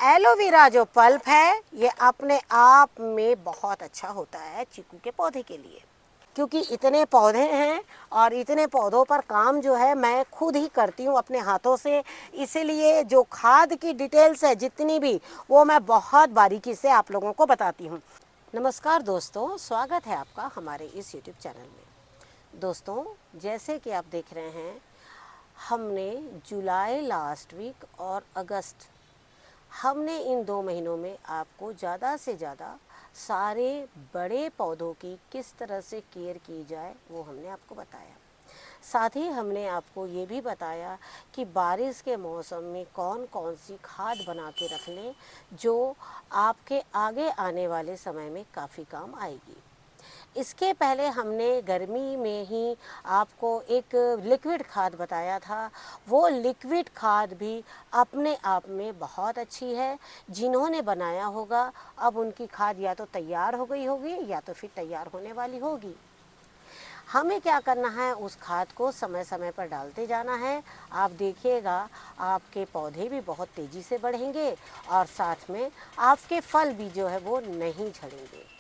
Aloe vera जो pulp है ये अपने आप में बहुत अच्छा होता है चीकू के पौधे के लिए, क्योंकि इतने पौधे हैं और इतने पौधों पर काम जो है मैं खुद ही करती हूँ अपने हाथों से। इसीलिए जो खाद की डिटेल्स है जितनी भी वो मैं बहुत बारीकी से आप लोगों को बताती हूँ। नमस्कार दोस्तों, स्वागत है आपका हमारे इस यूट्यूब चैनल में। दोस्तों, जैसे कि आप देख रहे हैं, हमने जुलाई लास्ट वीक और अगस्त, हमने इन 2 महीनों में आपको ज़्यादा से ज़्यादा सारे बड़े पौधों की किस तरह से केयर की जाए वो हमने आपको बताया। साथ ही हमने आपको ये भी बताया कि बारिश के मौसम में कौन कौन सी खाद बना के रख लें जो आपके आगे आने वाले समय में काफ़ी काम आएगी। इसके पहले हमने गर्मी में ही आपको एक लिक्विड खाद बताया था। वो लिक्विड खाद भी अपने आप में बहुत अच्छी है। जिन्होंने बनाया होगा अब उनकी खाद या तो तैयार हो गई होगी या तो फिर तैयार होने वाली होगी। हमें क्या करना है, उस खाद को समय समय पर डालते जाना है। आप देखिएगा आपके पौधे भी बहुत तेज़ी से बढ़ेंगे और साथ में आपके फल भी जो है वो नहीं झड़ेंगे।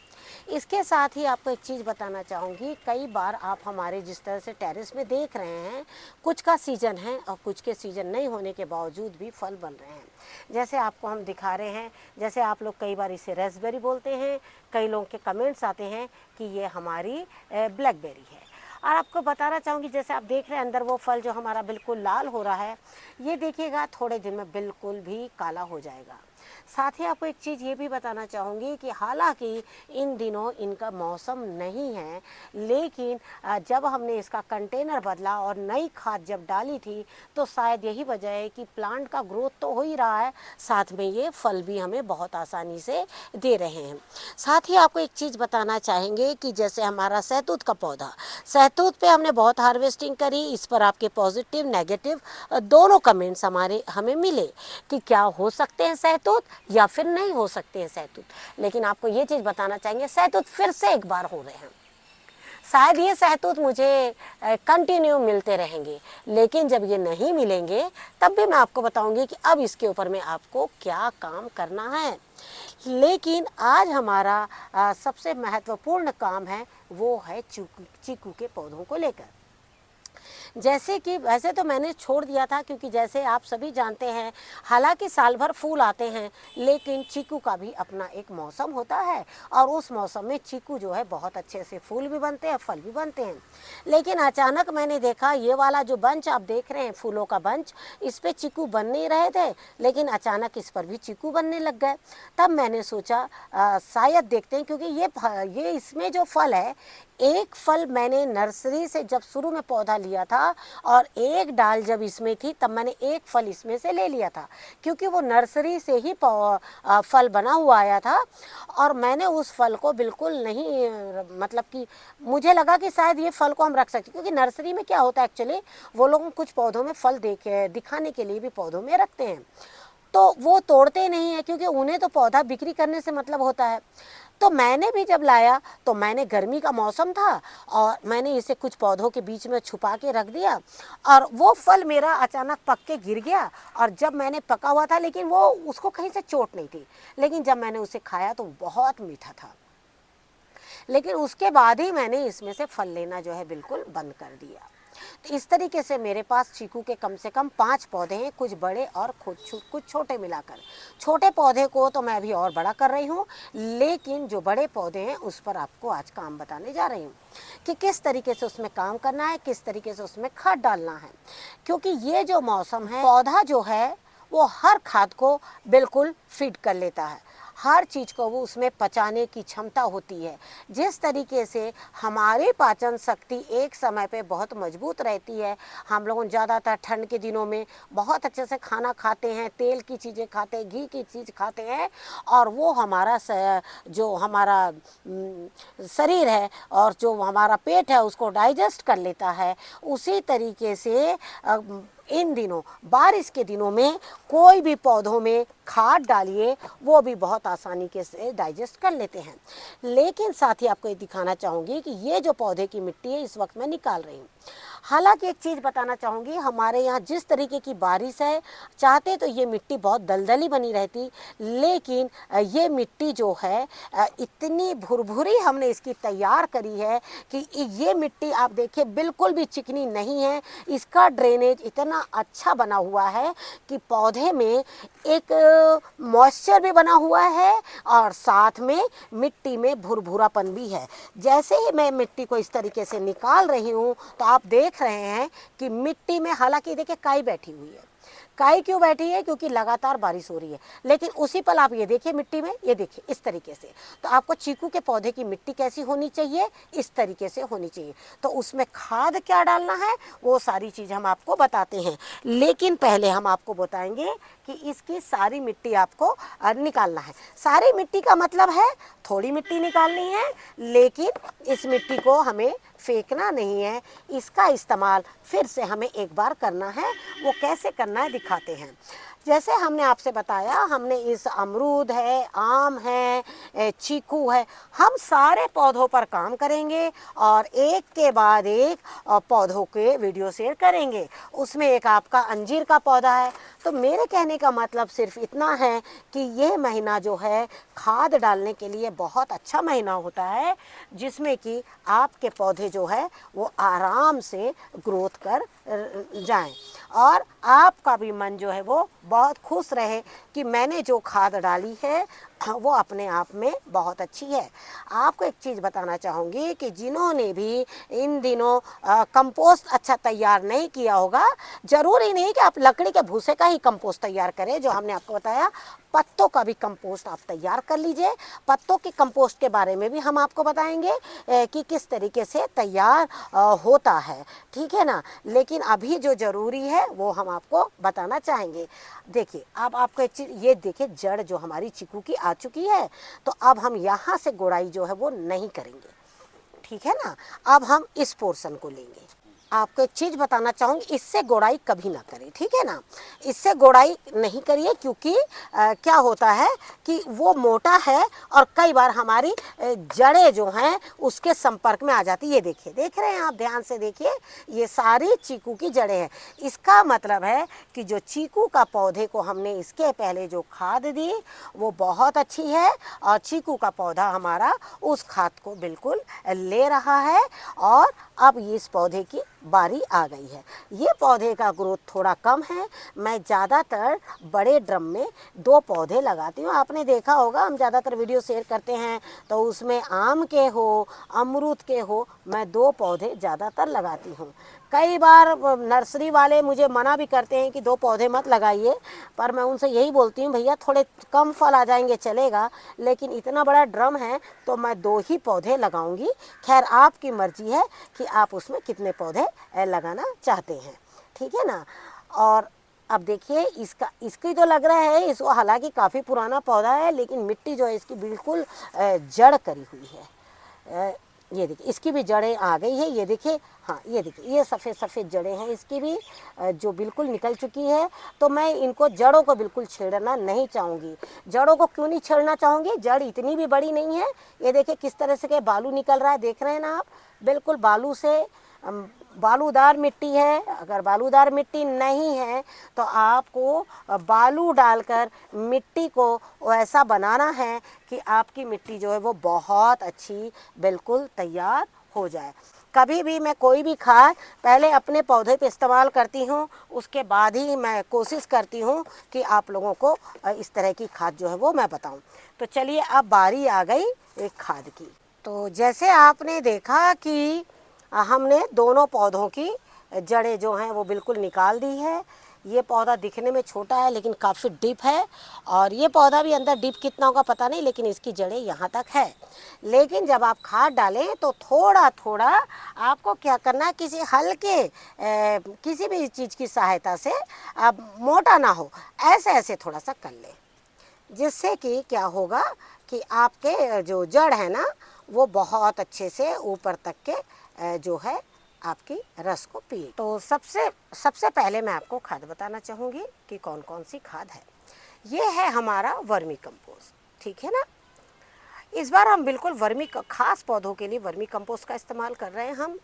इसके साथ ही आपको एक चीज़ बताना चाहूँगी, कई बार आप हमारे जिस तरह से टेरेस में देख रहे हैं, कुछ का सीज़न है और कुछ के सीज़न नहीं होने के बावजूद भी फल बन रहे हैं। जैसे आपको हम दिखा रहे हैं, जैसे आप लोग कई बार इसे रेस्पबेरी बोलते हैं, कई लोगों के कमेंट्स आते हैं कि ये हमारी ब्लैकबेरी है। और आपको बताना चाहूँगी, जैसे आप देख रहे हैं अंदर वो फल जो हमारा बिल्कुल लाल हो रहा है, ये देखिएगा थोड़े दिन में बिल्कुल भी काला हो जाएगा। साथ ही आपको एक चीज़ ये भी बताना चाहूँगी कि हालांकि इन दिनों इनका मौसम नहीं है, लेकिन जब हमने इसका कंटेनर बदला और नई खाद जब डाली थी तो शायद यही वजह है कि प्लांट का ग्रोथ तो हो ही रहा है, साथ में ये फल भी हमें बहुत आसानी से दे रहे हैं। साथ ही आपको एक चीज़ बताना चाहेंगे कि जैसे हमारा सहतूत का पौधा, सहतूत पे हमने बहुत हार्वेस्टिंग करी। इस पर आपके पॉजिटिव नेगेटिव दोनों कमेंट्स हमें मिले कि क्या हो सकते हैं सहतूत या फिर नहीं हो सकते हैं सहतूत। लेकिन आपको ये चीज़ बताना चाहेंगे, सहतूत फिर से एक बार हो रहे हैं। शायद ये सहतूत मुझे कंटिन्यू मिलते रहेंगे, लेकिन जब ये नहीं मिलेंगे तब भी मैं आपको बताऊंगी कि अब इसके ऊपर में आपको क्या काम करना है। लेकिन आज हमारा सबसे महत्वपूर्ण काम है वो है चीकू के पौधों को लेकर। जैसे कि वैसे तो मैंने छोड़ दिया था, क्योंकि जैसे आप सभी जानते हैं, हालांकि साल भर फूल आते हैं, लेकिन चीकू का भी अपना एक मौसम होता है और उस मौसम में चीकू जो है बहुत अच्छे से फूल भी बनते हैं, फल भी बनते हैं। लेकिन अचानक मैंने देखा ये वाला जो बंच आप देख रहे हैं, फूलों का बंच, इस पर चीकू बन नहीं रहे थे, लेकिन अचानक इस पर भी चीकू बनने लग गए। तब मैंने सोचा शायद देखते हैं, क्योंकि ये इसमें जो फल है, एक फल मैंने नर्सरी से जब शुरू में पौधा लिया था और एक डाल जब इसमें थी तब मैंने एक फल इसमें से ले लिया था, क्योंकि वो नर्सरी से ही फल बना हुआ आया था। और मैंने उस फल को बिल्कुल नहीं, मतलब कि मुझे लगा कि शायद ये फल को हम रख सकते, क्योंकि नर्सरी में क्या होता है एक्चुअली, वो लोग कुछ पौधों में फल दिखाने के लिए भी पौधों में रखते हैं, तो वो तोड़ते नहीं है, क्योंकि उन्हें तो पौधा बिक्री करने से मतलब होता है। तो मैंने भी जब लाया तो मैंने, गर्मी का मौसम था और मैंने इसे कुछ पौधों के बीच में छुपा के रख दिया और वो फल मेरा अचानक पक के गिर गया। और जब मैंने पका हुआ था, लेकिन वो उसको कहीं से चोट नहीं थी, लेकिन जब मैंने उसे खाया तो बहुत मीठा था। लेकिन उसके बाद ही मैंने इसमें से फल लेना जो है बिल्कुल बंद कर दिया। तो इस तरीके से मेरे पास चीकू के कम से कम 5 पौधे हैं, कुछ बड़े और कुछ छोटे मिलाकर। छोटे पौधे को तो मैं अभी और बड़ा कर रही हूँ, लेकिन जो बड़े पौधे हैं उस पर आपको आज काम बताने जा रही हूँ कि किस तरीके से उसमें काम करना है, किस तरीके से उसमें खाद डालना है। क्योंकि ये जो मौसम है, पौधा जो है वो हर खाद को बिल्कुल फीड कर लेता है, हर चीज़ को वो उसमें पचाने की क्षमता होती है। जिस तरीके से हमारी पाचन शक्ति एक समय पे बहुत मजबूत रहती है, हम लोग ज़्यादातर ठंड के दिनों में बहुत अच्छे से खाना खाते हैं, तेल की चीज़ें खाते हैं, घी की चीज़ खाते हैं, और वो हमारा जो हमारा शरीर है और जो हमारा पेट है उसको डाइजेस्ट कर लेता है। उसी तरीके से इन दिनों, बारिश के दिनों में कोई भी पौधों में खाद डालिए, वो भी बहुत आसानी के से डाइजेस्ट कर लेते हैं। लेकिन साथ ही आपको ये दिखाना चाहूँगी कि ये जो पौधे की मिट्टी है इस वक्त मैं निकाल रही हूँ। हालांकि एक चीज़ बताना चाहूँगी, हमारे यहाँ जिस तरीके की बारिश है, चाहते तो ये मिट्टी बहुत दलदली बनी रहती, लेकिन ये मिट्टी जो है इतनी भुरभुरी हमने इसकी तैयार करी है कि ये मिट्टी आप देखिए बिल्कुल भी चिकनी नहीं है। इसका ड्रेनेज इतना अच्छा बना हुआ है कि पौधे में एक मॉइस्चर भी बना हुआ है और साथ में मिट्टी में भुरभुरापन भी है। जैसे ही मैं मिट्टी को इस तरीके से निकाल रही हूँ तो आप देख रहे हैं कि मिट्टी में, हालांकि देखिए काई बैठी हुई है। काई क्यों बैठी है? क्योंकि लगातार बारिश हो रही है। लेकिन उसी पल आप ये देखिए मिट्टी में, ये देखिए इस तरीके से। तो आपको चीकू के पौधे की मिट्टी कैसी होनी चाहिए? इस तरीके से होनी चाहिए। तो उसमें खाद क्या डालना है वो सारी चीज़ हम आपको बताते हैं, लेकिन पहले हम आपको बताएंगे कि इसकी सारी मिट्टी आपको निकालना है। सारी मिट्टी का मतलब है थोड़ी मिट्टी निकालनी है, लेकिन इस मिट्टी को हमें फेंकना नहीं है। इसका इस्तेमाल फिर से हमें एक बार करना है। वो कैसे करना है दिखाते हैं। जैसे हमने आपसे बताया, हमने इस अमरूद है, आम है, चीकू है, हम सारे पौधों पर काम करेंगे और एक के बाद एक पौधों के वीडियो शेयर करेंगे। उसमें एक आपका अंजीर का पौधा है। तो मेरे कहने का मतलब सिर्फ इतना है कि ये महीना जो है खाद डालने के लिए बहुत अच्छा महीना होता है, जिसमें कि आपके पौधे जो है वो आराम से ग्रोथ कर जाएं और आपका भी मन जो है वो बहुत खुश रहे कि मैंने जो खाद डाली है वो अपने आप में बहुत अच्छी है। आपको एक चीज़ बताना चाहूँगी कि जिन्होंने भी इन दिनों कंपोस्ट अच्छा तैयार नहीं किया होगा, ज़रूरी नहीं कि आप लकड़ी के भूसे का ही कंपोस्ट तैयार करें। जो हमने आपको बताया, पत्तों का भी कंपोस्ट आप तैयार कर लीजिए। पत्तों के कंपोस्ट के बारे में भी हम आपको बताएंगे कि किस तरीके से तैयार होता है, ठीक है ना। लेकिन अभी जो ज़रूरी है वो हम आपको बताना चाहेंगे। देखिए, अब आपको एक चीज़ ये देखिए, जड़ जो हमारी चीकू की आ चुकी है, तो अब हम यहाँ से गोड़ाई जो है वो नहीं करेंगे, ठीक है ना। अब हम इस पोर्शन को लेंगे। आपको एक चीज़ बताना चाहूँगी, इससे गोड़ाई कभी ना करें, ठीक है ना। इससे गोड़ाई नहीं करिए, क्योंकि क्या होता है कि वो मोटा है और कई बार हमारी जड़ें जो हैं उसके संपर्क में आ जाती। ये देखिए, देख रहे हैं आप, ध्यान से देखिए, ये सारी चीकू की जड़ें हैं। इसका मतलब है कि जो चीकू का पौधे को हमने इसके पहले जो खाद दी वो बहुत अच्छी है और चीकू का पौधा हमारा उस खाद को बिल्कुल ले रहा है। और अब इस पौधे की बारी आ गई है। ये पौधे का ग्रोथ थोड़ा कम है। मैं ज़्यादातर बड़े ड्रम में 2 पौधे लगाती हूँ। आपने देखा होगा, हम ज़्यादातर वीडियो शेयर करते हैं तो उसमें आम के हो, अमरूद के हो, मैं 2 पौधे ज़्यादातर लगाती हूँ। कई बार नर्सरी वाले मुझे मना भी करते हैं कि 2 पौधे मत लगाइए, पर मैं उनसे यही बोलती हूँ, भैया थोड़े कम फल आ जाएंगे चलेगा, लेकिन इतना बड़ा ड्रम है तो मैं 2 ही पौधे लगाऊंगी। खैर, आपकी मर्जी है कि आप उसमें कितने पौधे लगाना चाहते हैं, ठीक है ना। और अब देखिए, इसकी जो लग रहा है, इसको हालांकि काफ़ी पुराना पौधा है, लेकिन मिट्टी जो है इसकी बिल्कुल जड़ करी हुई है। ये देखिए, इसकी भी जड़ें आ गई है। ये देखिए, हाँ ये देखिए, ये सफ़ेद सफ़ेद जड़ें हैं इसकी भी, जो बिल्कुल निकल चुकी है। तो मैं इनको जड़ों को बिल्कुल छेड़ना नहीं चाहूँगी। जड़ों को क्यों नहीं छेड़ना चाहूँगी? जड़ इतनी भी बड़ी नहीं है। ये देखिए किस तरह से के बालू निकल रहा है, देख रहे हैं ना आप, बिल्कुल बालू से बालूदार मिट्टी है। अगर बालूदार मिट्टी नहीं है तो आपको बालू डालकर मिट्टी को ऐसा बनाना है कि आपकी मिट्टी जो है वो बहुत अच्छी बिल्कुल तैयार हो जाए। कभी भी मैं कोई भी खाद पहले अपने पौधे पे इस्तेमाल करती हूँ, उसके बाद ही मैं कोशिश करती हूँ कि आप लोगों को इस तरह की खाद जो है वो मैं बताऊँ। तो चलिए, अब बारी आ गई एक खाद की। तो जैसे आपने देखा कि हमने दोनों पौधों की जड़ें जो हैं वो बिल्कुल निकाल दी है। ये पौधा दिखने में छोटा है लेकिन काफ़ी डीप है, और ये पौधा भी अंदर डीप कितना होगा पता नहीं, लेकिन इसकी जड़ें यहाँ तक है। लेकिन जब आप खाद डालें तो थोड़ा थोड़ा आपको क्या करना है, किसी हल्के किसी भी चीज़ की सहायता से, अब मोटा ना हो, ऐसे ऐसे थोड़ा सा कर लें, जिससे कि क्या होगा कि आपके जो जड़ है ना वो बहुत अच्छे से ऊपर तक के जो है आपकी रस को पिए। तो सबसे पहले मैं आपको खाद बताना चाहूँगी कि कौन कौन सी खाद है। ये है हमारा वर्मी कंपोस्ट, ठीक है ना। इस बार हम बिल्कुल खास पौधों के लिए वर्मी कंपोस्ट का इस्तेमाल कर रहे हैं हम,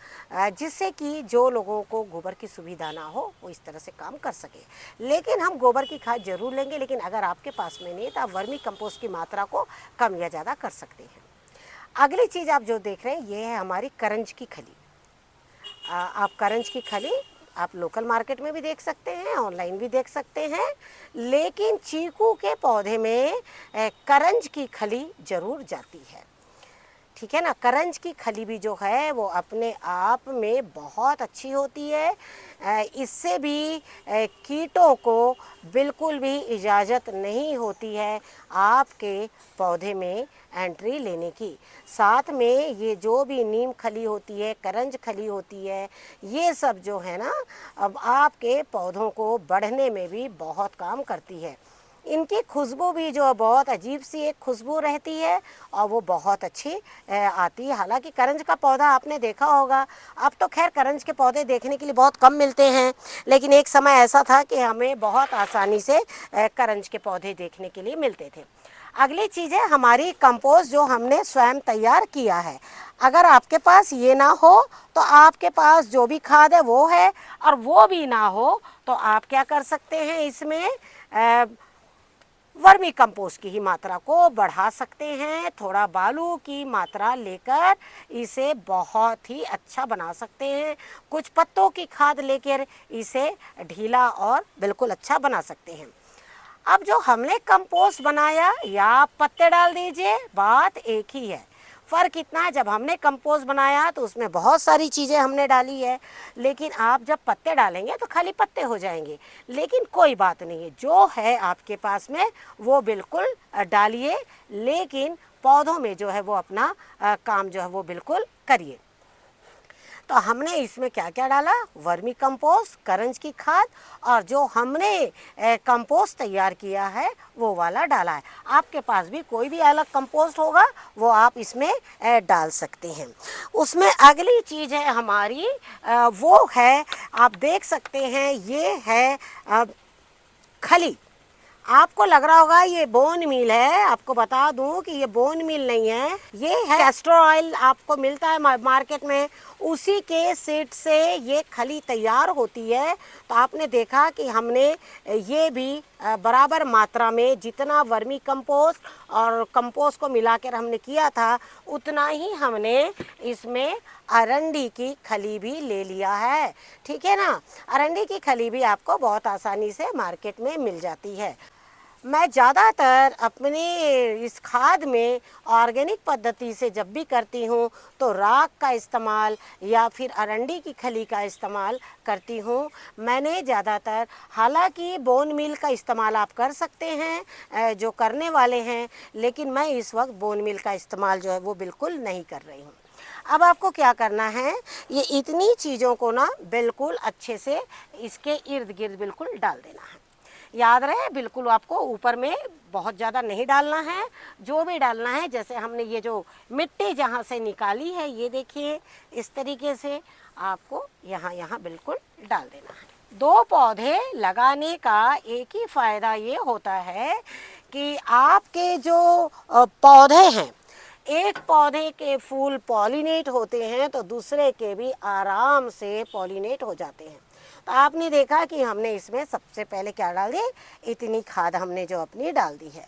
जिससे कि जो लोगों को गोबर की सुविधा ना हो वो इस तरह से काम कर सके। लेकिन हम गोबर की खाद जरूर लेंगे, लेकिन अगर आपके पास में नहीं तो आप वर्मी कंपोस्ट की मात्रा को कम या ज़्यादा कर सकते हैं। अगली चीज़ आप जो देख रहे हैं ये है हमारी करंज की खली। आप करंज की खली आप लोकल मार्केट में भी देख सकते हैं, ऑनलाइन भी देख सकते हैं, लेकिन चीकू के पौधे में करंज की खली ज़रूर जाती है। ठीक है ना। करंज की खली भी जो है वो अपने आप में बहुत अच्छी होती है। इससे भी कीटों को बिल्कुल भी इजाज़त नहीं होती है आपके पौधे में एंट्री लेने की। साथ में ये जो भी नीम खली होती है, करंज खली होती है, ये सब जो है ना अब आपके पौधों को बढ़ने में भी बहुत काम करती है। इनकी खुशबू भी जो बहुत अजीब सी एक खुशबू रहती है और वो बहुत अच्छी आती है। हालांकि करंज का पौधा आपने देखा होगा, अब तो खैर करंज के पौधे देखने के लिए बहुत कम मिलते हैं, लेकिन एक समय ऐसा था कि हमें बहुत आसानी से करंज के पौधे देखने के लिए मिलते थे। अगली चीज़ है हमारी कंपोस्ट जो हमने स्वयं तैयार किया है। अगर आपके पास ये ना हो तो आपके पास जो भी खाद है वो है, और वो भी ना हो तो आप क्या कर सकते हैं, इसमें वर्मी कंपोस्ट की ही मात्रा को बढ़ा सकते हैं। थोड़ा बालू की मात्रा लेकर इसे बहुत ही अच्छा बना सकते हैं। कुछ पत्तों की खाद लेकर इसे ढीला और बिल्कुल अच्छा बना सकते हैं। अब जो हमने कंपोस्ट बनाया या पत्ते डाल दीजिए, बात एक ही है। फ़र्क इतना है, जब हमने कंपोस्ट बनाया तो उसमें बहुत सारी चीज़ें हमने डाली है, लेकिन आप जब पत्ते डालेंगे तो खाली पत्ते हो जाएंगे। लेकिन कोई बात नहीं है, जो है आपके पास में वो बिल्कुल डालिए, लेकिन पौधों में जो है वो अपना काम जो है वो बिल्कुल करिए। तो हमने इसमें क्या क्या डाला, वर्मी कंपोस्ट, करंज की खाद, और जो हमने कंपोस्ट तैयार किया है वो वाला डाला है। आपके पास भी कोई भी अलग कंपोस्ट होगा वो आप इसमें डाल सकते हैं। उसमें अगली चीज़ है हमारी, वो है आप देख सकते हैं, ये है खली। आपको लग रहा होगा ये बोन मील है, आपको बता दूं कि ये बोन मील नहीं है, ये है कैस्टर ऑयल। आपको मिलता है मार्केट में, उसी के सीड से ये खली तैयार होती है। तो आपने देखा कि हमने ये भी बराबर मात्रा में जितना वर्मी कंपोस्ट और कंपोस्ट को मिलाकर हमने किया था, उतना ही हमने इसमें अरंडी की खली भी ले लिया है। ठीक है ना। अरंडी की खली भी आपको बहुत आसानी से मार्केट में मिल जाती है। मैं ज़्यादातर अपने इस खाद में ऑर्गेनिक पद्धति से जब भी करती हूँ तो राख का इस्तेमाल या फिर अरंडी की खली का इस्तेमाल करती हूँ। मैंने ज़्यादातर, हालांकि बोन मील का इस्तेमाल आप कर सकते हैं जो करने वाले हैं, लेकिन मैं इस वक्त बोन मील का इस्तेमाल जो है वो बिल्कुल नहीं कर रही हूँ। अब आपको क्या करना है, ये इतनी चीज़ों को ना बिल्कुल अच्छे से इसके इर्द गिर्द बिल्कुल डाल देना है। याद रहे, बिल्कुल आपको ऊपर में बहुत ज़्यादा नहीं डालना है। जो भी डालना है, जैसे हमने ये जो मिट्टी जहाँ से निकाली है, ये देखिए इस तरीके से आपको यहाँ बिल्कुल डाल देना है। 2 पौधे लगाने का एक ही फ़ायदा ये होता है कि आपके जो पौधे हैं, एक पौधे के फूल पॉलिनेट होते हैं तो दूसरे के भी आराम से पॉलिनेट हो जाते हैं। तो आपने देखा कि हमने इसमें सबसे पहले क्या डाल दी, इतनी खाद हमने जो अपनी डाल दी है।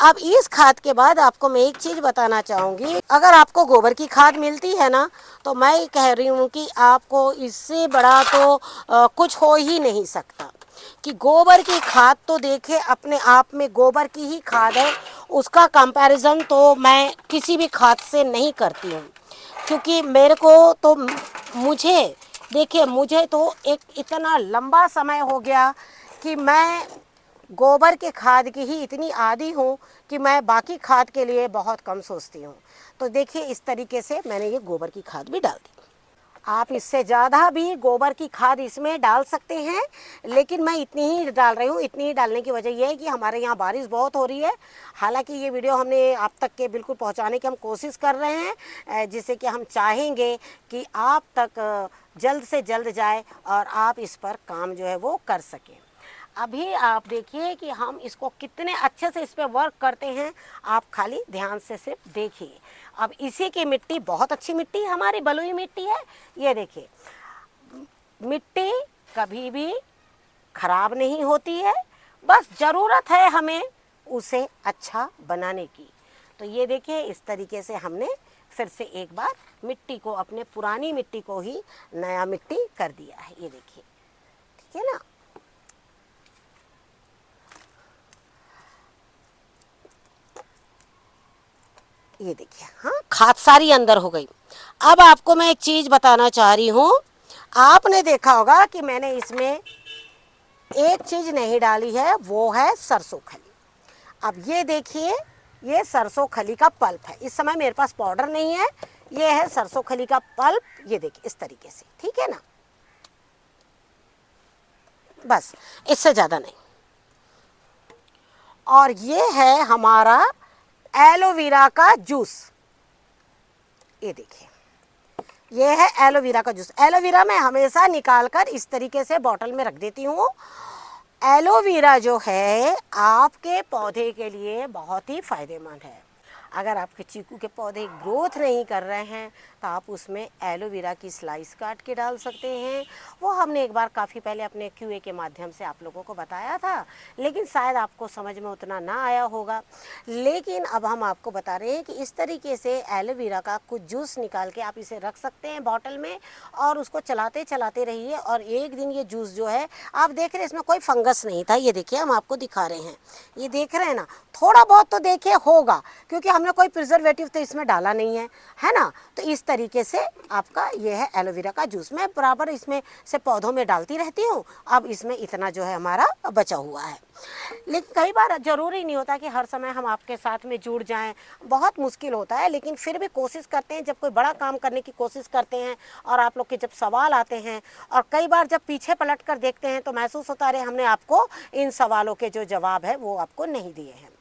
अब इस खाद के बाद आपको मैं एक चीज़ बताना चाहूँगी, अगर आपको गोबर की खाद मिलती है ना, तो मैं कह रही हूँ कि आपको इससे बड़ा तो कुछ हो ही नहीं सकता। कि गोबर की खाद तो देखिए अपने आप में गोबर की ही खाद है, उसका कंपैरिजन तो मैं किसी भी खाद से नहीं करती हूँ। क्योंकि मेरे को तो मुझे तो एक इतना लंबा समय हो गया कि मैं गोबर के खाद की ही इतनी आदी हूँ कि मैं बाकी खाद के लिए बहुत कम सोचती हूँ। तो देखिए इस तरीके से मैंने ये गोबर की खाद भी डाल दी। आप इससे ज़्यादा भी गोबर की खाद इसमें डाल सकते हैं, लेकिन मैं इतनी ही डाल रही हूँ। इतनी ही डालने की वजह यह है कि हमारे यहाँ बारिश बहुत हो रही है। हालांकि ये वीडियो हमने आप तक के बिल्कुल पहुँचाने की हम कोशिश कर रहे हैं, जिससे कि हम चाहेंगे कि आप तक जल्द से जल्द जाए और आप इस पर काम जो है वो कर सकें। अभी आप देखिए कि हम इसको कितने अच्छे से इस पे वर्क करते हैं, आप खाली ध्यान से सिर्फ देखिए। अब इसी की मिट्टी बहुत अच्छी मिट्टी हमारी बलुई मिट्टी है। ये देखिए, मिट्टी कभी भी खराब नहीं होती है, बस ज़रूरत है हमें उसे अच्छा बनाने की। तो ये देखिए, इस तरीके से हमने फिर से एक बार मिट्टी को, अपने पुरानी मिट्टी को ही नया मिट्टी कर दिया है। ये देखिए, ठीक है ना। ये देखिए, हाँ, खाद सारी अंदर हो गई। अब आपको मैं एक चीज़ बताना चाह रही हूँ। आपने देखा होगा कि मैंने इसमें एक चीज़ नहीं डाली है, वो है सरसों खली। अब ये देखिए, ये सरसों खली का पल्प है। इस समय मेरे पास पाउडर नहीं है, ये है सरसों खली का पल्प। ये देखिए इस तरीके से, ठीक है ना, बस इससे ज़्यादा नहीं। और ये है हमारा एलोवेरा का जूस। ये देखिए, ये है एलोवेरा का जूस। एलोवेरा मैं हमेशा निकाल कर इस तरीके से बॉटल में रख देती हूँ। एलोवेरा जो है आपके पौधे के लिए बहुत ही फ़ायदेमंद है। अगर आपके चीकू के पौधे ग्रोथ नहीं कर रहे हैं तो आप उसमें एलोवेरा की स्लाइस काट के डाल सकते हैं। वो हमने एक बार काफ़ी पहले अपने क्यूए के माध्यम से आप लोगों को बताया था, लेकिन शायद आपको समझ में उतना ना आया होगा। लेकिन अब हम आपको बता रहे हैं कि इस तरीके से एलोवेरा का कुछ जूस निकाल के आप इसे रख सकते हैं बॉटल में, और उसको चलाते चलाते रहिए। और एक दिन ये जूस जो है, आप देख रहे हैं इसमें कोई फंगस नहीं था। ये देखिए, हम आपको दिखा रहे हैं, ये देख रहे हैं ना, थोड़ा बहुत तो देखिए होगा, क्योंकि हमने कोई प्रिजर्वेटिव तो इसमें डाला नहीं है ना। तो इस तरीके से आपका ये है एलोवेरा का जूस। मैं बराबर इसमें से पौधों में डालती रहती हूँ। अब इसमें इतना जो है हमारा बचा हुआ है। लेकिन कई बार ज़रूरी नहीं होता कि हर समय हम आपके साथ में जुड़ जाएं, बहुत मुश्किल होता है। लेकिन फिर भी कोशिश करते हैं, जब कोई बड़ा काम करने की कोशिश करते हैं और आप लोग के जब सवाल आते हैं, और कई बार जब पीछे पलट कर देखते हैं तो महसूस होता है हमने आपको इन सवालों के जो जवाब है वो आपको नहीं दिए हैं।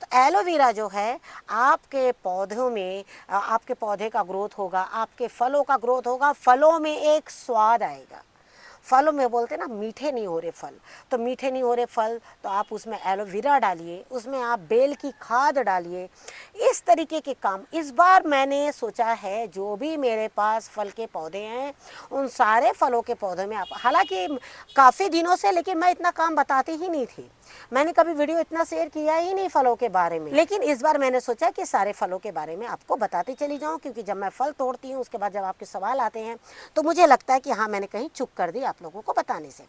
तो एलोवेरा जो है आपके पौधों में, आपके पौधे का ग्रोथ होगा, आपके फलों का ग्रोथ होगा, फलों में एक स्वाद आएगा। फलों में बोलते हैं ना, मीठे नहीं हो रहे फल, तो मीठे नहीं हो रहे फल तो आप उसमें एलोवेरा डालिए, उसमें आप बेल की खाद डालिए। इस तरीके के काम इस बार मैंने सोचा है, जो भी मेरे पास फल के पौधे हैं उन सारे फलों के पौधों में आप, हालांकि काफ़ी दिनों से, लेकिन मैं इतना काम बताती ही नहीं थी, मैंने कभी वीडियो इतना शेयर किया ही नहीं फलों के बारे में। लेकिन इस बार मैंने सोचा कि सारे फलों के बारे में आपको बताती चली जाऊं, क्योंकि जब मैं फल तोड़ती हूं उसके बाद जब आपके सवाल आते हैं तो मुझे लगता है कि हाँ, मैंने कहीं चूक कर दी आप लोगों को बताने से।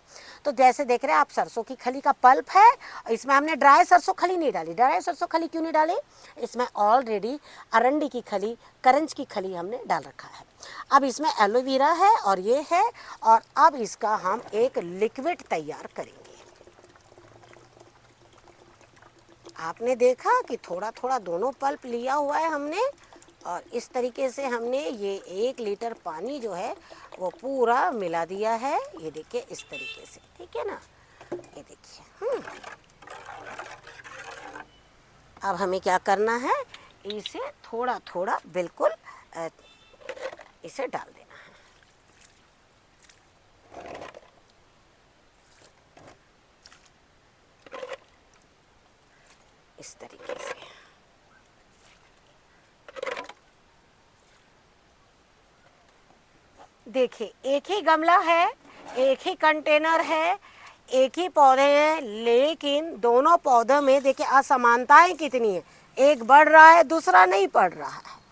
तो जैसे देख रहे हैं आप, सरसों की खली का पल्प है। इसमें हमने ड्राई सरसों खली नहीं डाली। ड्राई सरसों खली क्यों नहीं डाली? इसमें ऑलरेडी अरंडी की खली, करंज की खली हमने डाल रखा है। अब इसमें एलोवेरा है और ये है, और अब इसका हम एक लिक्विड तैयार करेंगे। आपने देखा कि थोड़ा थोड़ा दोनों पल्प लिया हुआ है हमने, और इस तरीके से हमने ये 1 लीटर पानी जो है वो पूरा मिला दिया है। ये देखिए इस तरीके से, ठीक है ना, ये देखिए। अब हमें क्या करना है, इसे थोड़ा थोड़ा बिल्कुल इसे डाल देना है। इस तरीके से देखिए, एक ही गमला है, एक ही कंटेनर है, एक ही पौधे हैं, लेकिन दोनों पौधों में देखिए असमानताएं कितनी है। एक बढ़ रहा है, दूसरा नहीं बढ़ रहा है।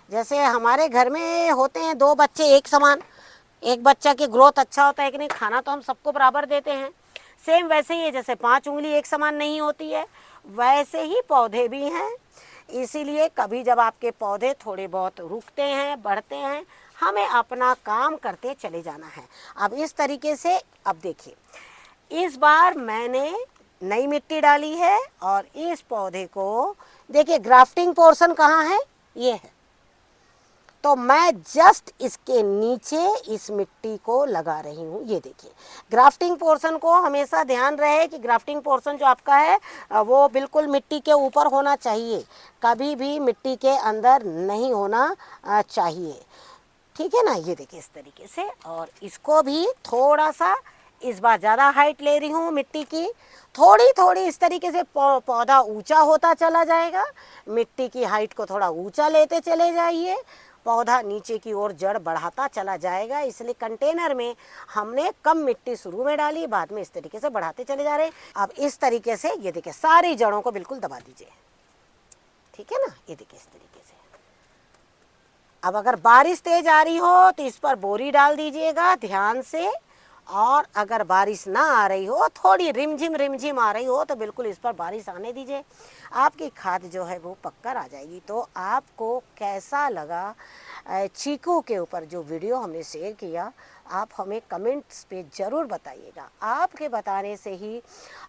जैसे हमारे घर में होते हैं 2 बच्चे एक समान, एक बच्चा की ग्रोथ अच्छा होता है कि नहीं, खाना तो हम सबको बराबर देते हैं। सेम वैसे ही है, जैसे 5 उंगली एक समान नहीं होती है, वैसे ही पौधे भी हैं। इसीलिए कभी जब आपके पौधे थोड़े बहुत रुकते हैं, बढ़ते हैं, हमें अपना काम करते चले जाना है। अब इस तरीके से, अब देखिए, इस बार मैंने नई मिट्टी डाली है, और इस पौधे को देखिए ग्राफ्टिंग पोर्शन कहाँ है, ये है। तो मैं जस्ट इसके नीचे इस मिट्टी को लगा रही हूँ। ये देखिए, ग्राफ्टिंग पोर्शन को हमेशा ध्यान रहे कि ग्राफ्टिंग पोर्शन जो आपका है वो बिल्कुल मिट्टी के ऊपर होना चाहिए, कभी भी मिट्टी के अंदर नहीं होना चाहिए, ठीक है ना। ये देखिए इस तरीके से, और इसको भी थोड़ा सा इस बार ज़्यादा हाइट ले रही हूँ मिट्टी की, थोड़ी थोड़ी इस तरीके से पौधा ऊंचा होता चला जाएगा। मिट्टी की हाइट को थोड़ा ऊंचा लेते चले जाइए, पौधा नीचे की ओर जड़ बढ़ाता चला जाएगा। इसलिए कंटेनर में हमने कम मिट्टी शुरू में डाली, बाद में इस तरीके से बढ़ाते चले जा रहे हैं। अब इस तरीके से ये देखिए सारी जड़ों को बिल्कुल दबा दीजिए, ठीक है ना। ये देखिए इस तरीके से। अब अगर बारिश तेज आ रही हो तो इस पर बोरी डाल दीजिएगा ध्यान से, और अगर बारिश ना आ रही हो, थोड़ी रिमझिम आ रही हो, तो बिल्कुल इस पर बारिश आने दीजिए। आपकी खाद जो है वो पककर आ जाएगी। तो आपको कैसा लगा चीकू के ऊपर जो वीडियो हमने शेयर किया, आप हमें कमेंट्स पे ज़रूर बताइएगा। आपके बताने से ही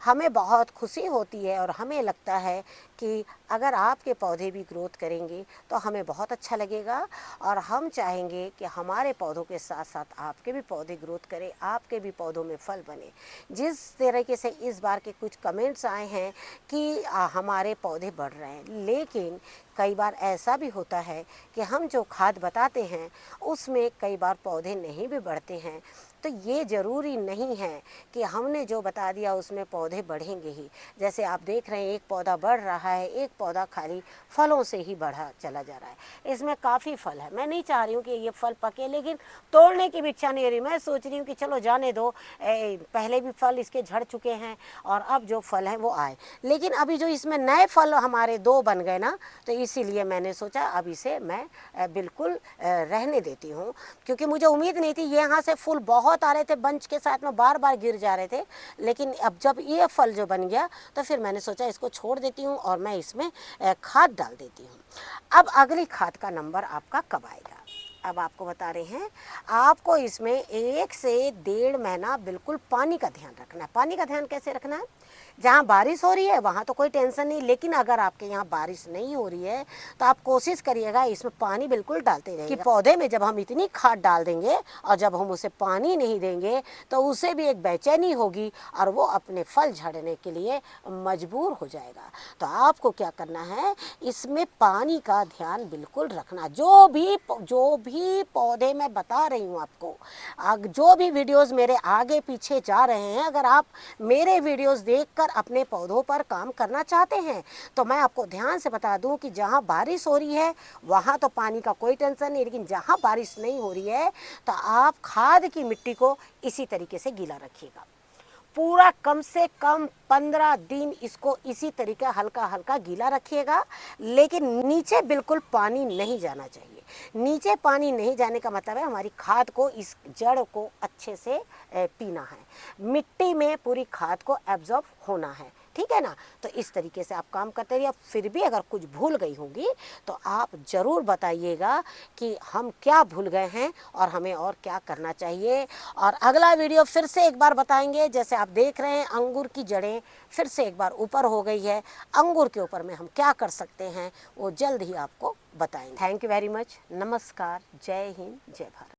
हमें बहुत खुशी होती है और हमें लगता है कि अगर आपके पौधे भी ग्रोथ करेंगे तो हमें बहुत अच्छा लगेगा, और हम चाहेंगे कि हमारे पौधों के साथ साथ आपके भी पौधे ग्रोथ करें, आपके भी पौधों में फल बने। जिस तरीके से इस बार के कुछ कमेंट्स आए हैं कि हमारे पौधे बढ़ रहे हैं, लेकिन कई बार ऐसा भी होता है कि हम जो खाद बताते हैं उसमें कई बार पौधे नहीं भी बढ़ते हैं। तो ये ज़रूरी नहीं है कि हमने जो बता दिया उसमें पौधे बढ़ेंगे ही। जैसे आप देख रहे हैं एक पौधा बढ़ रहा है, एक पौधा खाली फलों से ही बढ़ा चला जा रहा है। इसमें काफ़ी फल है। मैं नहीं चाह रही हूँ कि ये फल पके, लेकिन तोड़ने की भी इच्छा नहीं हो रही। मैं सोच रही हूँ कि चलो जाने दो, पहले भी फल इसके झड़ चुके हैं और अब जो फल हैं वो आए। लेकिन अभी जो इसमें नए फल हमारे 2 बन गए ना, तो इसीलिए मैंने सोचा अब इसे मैं बिल्कुल रहने देती हूँ, क्योंकि मुझे उम्मीद नहीं थी। ये यहाँ से फूल बहुत आ रहे थे बंच के साथ में, बार बार गिर जा रहे थे, लेकिन अब जब ये फल जो बन गया तो फिर मैंने सोचा इसको छोड़ देती हूँ और मैं इसमें खाद डाल देती हूँ। अब अगली खाद का नंबर आपका कब आएगा, अब आपको बता रहे हैं। आपको इसमें 1 से 1.5 महीना बिल्कुल पानी का ध्यान रखना है। पानी का ध्यान कैसे रखना है? जहाँ बारिश हो रही है वहाँ तो कोई टेंशन नहीं, लेकिन अगर आपके यहाँ बारिश नहीं हो रही है तो आप कोशिश करिएगा इसमें पानी बिल्कुल डालते रहिए। कि पौधे में जब हम इतनी खाद डाल देंगे और जब हम उसे पानी नहीं देंगे तो उसे भी एक बेचैनी होगी और वो अपने फल झड़ने के लिए मजबूर हो जाएगा। तो आपको क्या करना है, इसमें पानी का ध्यान बिल्कुल रखना। जो भी पौधे मैं बता रही हूँ आपको, जो भी वीडियोज़ मेरे आगे पीछे जा रहे हैं, अगर आप मेरे वीडियोज़ देखकर अपने पौधों पर काम करना चाहते हैं तो मैं आपको ध्यान से बता दूं कि जहां बारिश हो रही है वहां तो पानी का कोई टेंशन नहीं, लेकिन जहां बारिश नहीं हो रही है तो आप खाद की मिट्टी को इसी तरीके से गीला रखिएगा। पूरा कम से कम 15 दिन इसको इसी तरीके हल्का हल्का गीला रखिएगा, लेकिन नीचे बिल्कुल पानी नहीं जाना चाहिए। नीचे पानी नहीं जाने का मतलब है हमारी खाद को, इस जड़ को अच्छे से पीना है, मिट्टी में पूरी खाद को एब्जॉर्ब होना है, ठीक है ना। तो इस तरीके से आप काम करते रहिए। फिर भी अगर कुछ भूल गई होंगी तो आप ज़रूर बताइएगा कि हम क्या भूल गए हैं और हमें और क्या करना चाहिए। और अगला वीडियो फिर से एक बार बताएंगे। जैसे आप देख रहे हैं अंगूर की जड़ें फिर से एक बार ऊपर हो गई है, अंगूर के ऊपर में हम क्या कर सकते हैं वो जल्द ही आपको बताएंगे। Thank you very much. नमस्कार, जय हिंद, जय भारत।